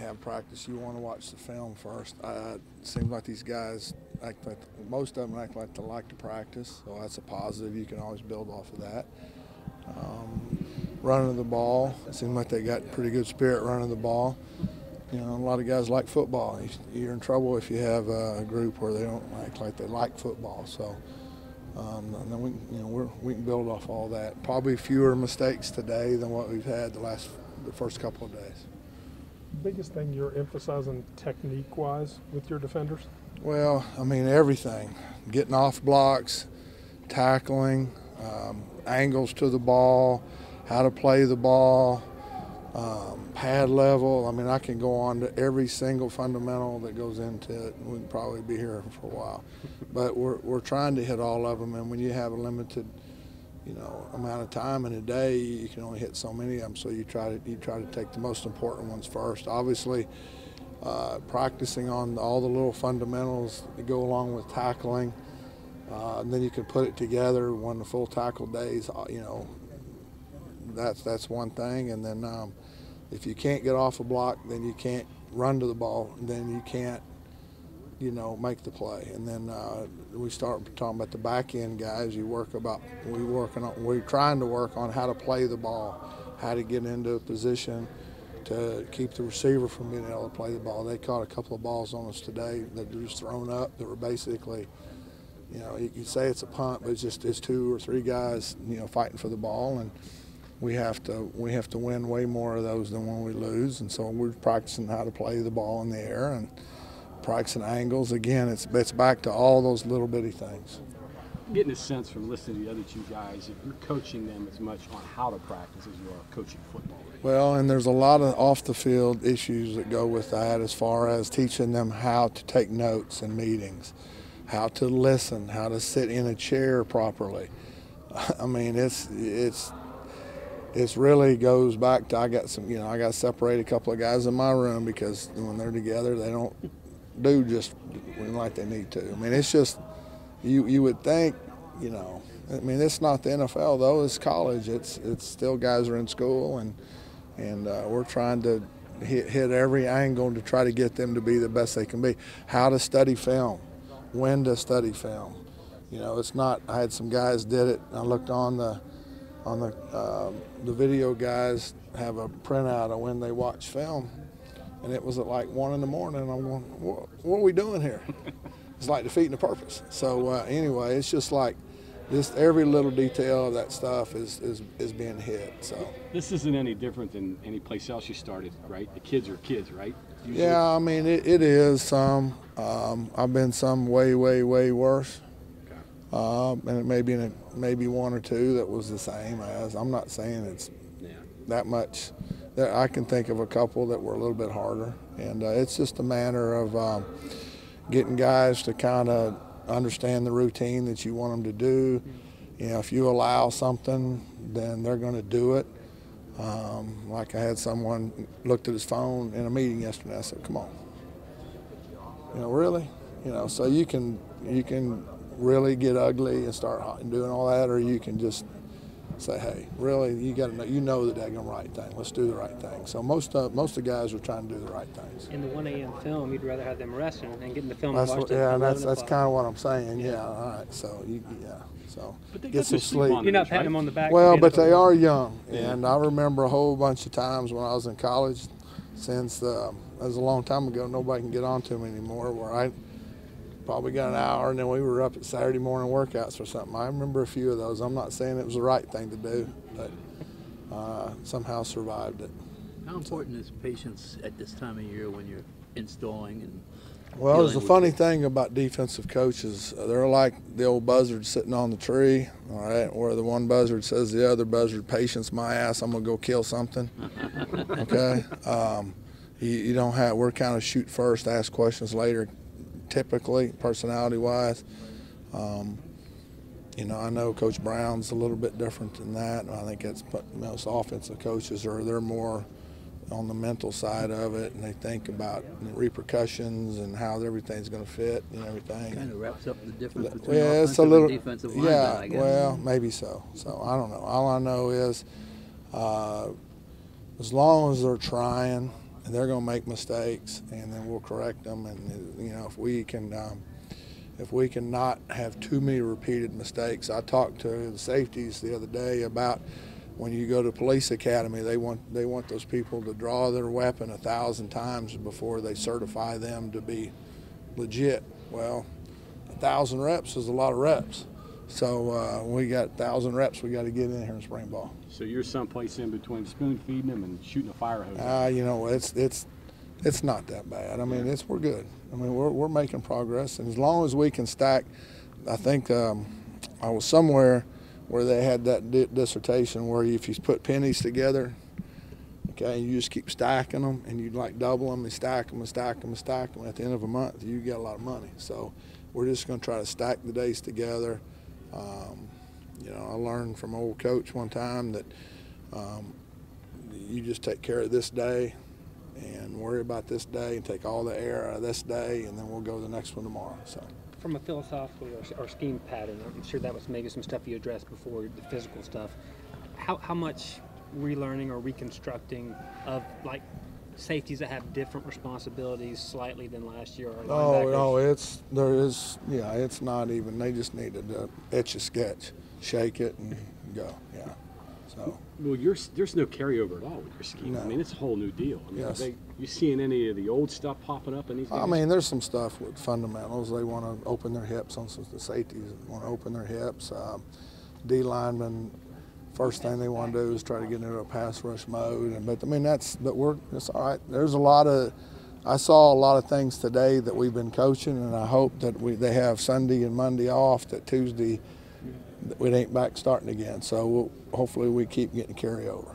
have practice, you want to watch the film first. It seems like these guys act like, most of them act like they like to practice, so that's a positive. You can always build off of that. Running the ball, it seems like they got pretty good spirit running the ball. You know, a lot of guys like football. You're in trouble if you have a group where they don't act like they like football. So, and then we can build off all that. Probably fewer mistakes today than what we've had the first couple of days. Biggest thing you're emphasizing technique-wise with your defenders? Well, I mean everything. Getting off blocks, tackling, angles to the ball, how to play the ball, pad level. I mean, I can go on to every single fundamental that goes into it. We'd probably be here for a while. But we're trying to hit all of them, and when you have a limited amount of time in a day, you can only hit so many of them. So you try to take the most important ones first. Obviously, practicing on all the little fundamentals that go along with tackling, and then you can put it together when the full tackle days. That's one thing. And then if you can't get off a block, then you can't run to the ball. Then you can't make the play. And then we start talking about the back end guys. We're trying to work on how to play the ball, how to get into a position to keep the receiver from being able to play the ball. They caught a couple of balls on us today that were just thrown up that were basically, you could say it's a punt, but it's 2 or 3 guys, fighting for the ball, and we have to win way more of those than when we lose. And so we're practicing how to play the ball in the air and practicing angles. Again, it's back to all those little bitty things. I'm getting a sense from listening to the other 2 guys, if you're coaching them as much on how to practice as you are coaching football. Well, and there's a lot of off-the-field issues that go with that, as far as teaching them how to take notes in meetings, how to listen, how to sit in a chair properly. I mean, it's really goes back to, I got to separate a couple of guys in my room, because when they're together, they don't do just like they need to. I mean, it's just, you would think, I mean, it's not the NFL though, it's college. It's still guys are in school, and we're trying to hit every angle to try to get them to be the best they can be. How to study film, when to study film. It's not, I had some guys did it, I looked on the video guys have a printout of when they watch film, and it was at like 1 in the morning, and I'm going, what are we doing here? It's like defeating the purpose. So anyway, it's just like, just every little detail of that stuff is being hit. So this isn't any different than any place else you started, right? The kids are kids, right? Usually. Yeah, I mean it is some. I've been some way worse. And it may be maybe 1 or 2 that was the same as. I'm not saying it's that much. I can think of a couple that were a little bit harder, and it's just a matter of getting guys to kind of understand the routine that you want them to do. If you allow something, then they're going to do it. Like I had someone looked at his phone in a meeting yesterday. I said, "Come on, really?" So you can really get ugly and start doing all that, or you can just say, hey, really, you got to know the daggone right thing. Let's do the right thing. So most of the guys are trying to do the right things. In the 1 a.m. film, you'd rather have them resting and getting the film That's and watch what, it. Yeah, that's kind of what I'm saying. Yeah, all right. So so get some sleep. You're not patting them on the back. Well, but they are young, and I remember a whole bunch of times when I was in college, since that was a long time ago. Nobody can get on to me anymore. Where I probably got an hour, and then we were up at Saturday morning workouts or something. I remember a few of those. I'm not saying it was the right thing to do, but somehow survived it. How important is patience at this time of year when you're installing and Well, there's a funny thing about defensive coaches. They're like the old buzzard sitting on the tree, all right, where the one buzzard says to the other buzzard, patience my ass, I'm going to go kill something, okay? You don't have, we're kind of shoot first, ask questions later, typically, personality-wise. I know Coach Brown's a little bit different than that. I think it's most offensive coaches they're more on the mental side of it, and they think about the repercussions and how everything's going to fit and everything. Kind of wraps up the difference between it's offensive and defensive linemen, I guess. Well, maybe so. So I don't know. All I know is as long as they're trying and they're going to make mistakes, and then we'll correct them. And you know, if we can not have too many repeated mistakes. I talked to the safeties the other day about when you go to police academy, they want those people to draw their weapon 1,000 times before they certify them to be legit. Well, 1,000 reps is a lot of reps. So we got 1,000 reps we got to get in here and spring ball. So you're someplace in between spoon feeding them and shooting a fire hose. You know, it's not that bad. I mean, we're good. I mean, we're making progress, and as long as we can stack, I think I was somewhere where they had that dissertation where if you put pennies together, okay, you just keep stacking them, and you like double them and stack them and stack them and stack them. At the end of a month, you get a lot of money. So we're just going to try to stack the days together. You know, I learned from an old coach one time that you just take care of this day and worry about this day and take all the air out of this day, and then we'll go to the next one tomorrow. So, from a philosophical or scheme pattern, I'm sure that was maybe some stuff you addressed before, the physical stuff. How much relearning or reconstructing of like safeties that have different responsibilities slightly than last year? Or no, it's not even. They just need to etch a sketch, shake it, and go. Yeah. So. Well, there's no carryover at all with your scheme. No. I mean, it's a whole new deal. I mean, Yes. you seeing any of the old stuff popping up in these games? I mean, there's some stuff with fundamentals. They want to open their hips on some of the safeties. Want to open their hips. D linemen, first thing they want to do is try to get into a pass rush mode. But I mean, it's all right. There's a lot of. I saw a lot of things today that we've been coaching, and I hope that they have Sunday and Monday off. That Tuesday, we ain't back starting again. So hopefully we keep getting carryover.